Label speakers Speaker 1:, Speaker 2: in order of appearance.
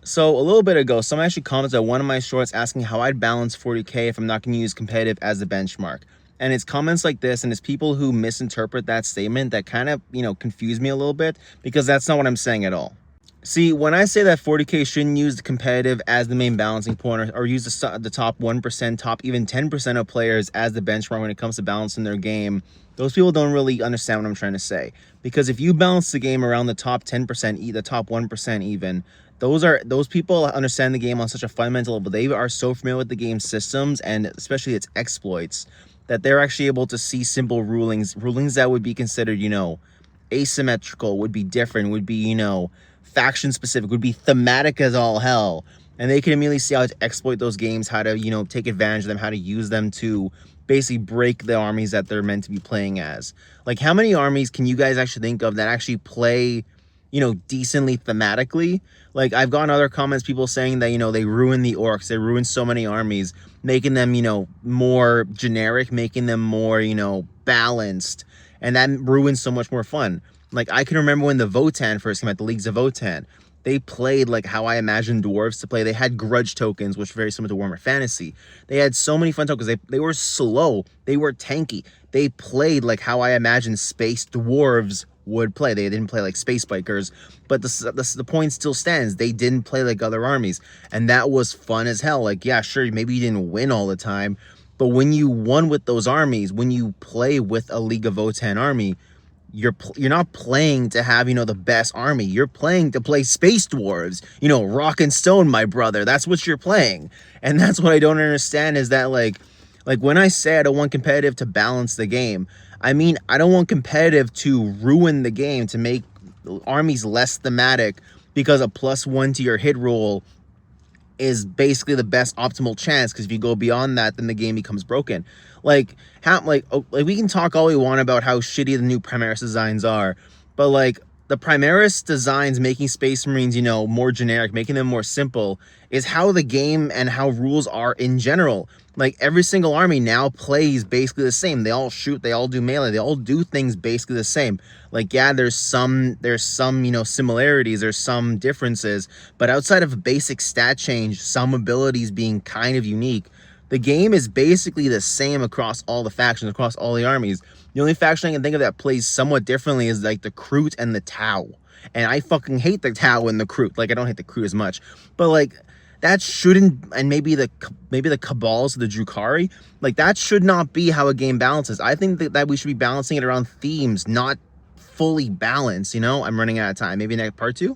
Speaker 1: So a little bit ago, someone actually commented on one of my shorts asking how I'd balance 40k if I'm not going to use competitive as the benchmark. And it's comments like this, and it's people who misinterpret that statement that kind of, confuse me a little bit, because that's not what I'm saying at all. See, when I say that 40k shouldn't use the competitive as the main balancing point, or use the top 1%, top even 10% of players as the benchmark when it comes to balancing their game, those people don't really understand what I'm trying to say. Because if you balance the game around the top 10%, the top 1% even, those people understand the game on such a fundamental level. They are so familiar with the game's systems and especially its exploits that they're actually able to see simple rulings that would be considered, asymmetrical, would be different, would be, faction specific, would be thematic as all hell. And they can immediately see how to exploit those games, how to, take advantage of them, how to use them to basically break the armies that they're meant to be playing as. Like, how many armies can you guys actually think of that actually play, decently thematically? Like, I've gotten other comments, people saying that, they ruin the orcs, they ruin so many armies, making them, more generic, making them more, balanced, and that ruins so much more fun. Like, I can remember when the Votann first came out, the Leagues of Votann, they played like how I imagined dwarves to play. They had grudge tokens, which were very similar to Warhammer Fantasy. They had so many fun tokens. They were slow. They were tanky. They played like how I imagined space dwarves would play. They didn't play like space bikers, but the point still stands. They didn't play like other armies, and that was fun as hell. Like, yeah, sure, maybe you didn't win all the time, but when you won with those armies, when you play with a League of Votann army, you're not playing to have, the best army. You're playing to play space dwarves, rock and stone, my brother. That's what you're playing. And that's what I don't understand, is that like when I say I don't want competitive to balance the game, I mean, I don't want competitive to ruin the game, to make armies less thematic, because a +1 to your hit roll is basically the best optimal chance, because if you go beyond that, then the game becomes broken. Like, we can talk all we want about how shitty the new Primaris designs are, but like, the Primaris designs making Space Marines, more generic, making them more simple, is how the game and how rules are in general. Like, every single army now plays basically the same. They all shoot, they all do melee, they all do things basically the same. Like, yeah, there's some, similarities, there's some differences, but outside of a basic stat change, some abilities being kind of unique, the game is basically the same across all the factions, across all the armies. The only faction I can think of that plays somewhat differently is like the Kroot and the Tau. And I fucking hate the Tau and the Kroot. Like, I don't hate the Kroot as much, but like, that shouldn't, and maybe the Cabals, the Drukhari, like, that should not be how a game balances. I think that we should be balancing it around themes, not fully balanced. I'm running out of time. Maybe next part 2.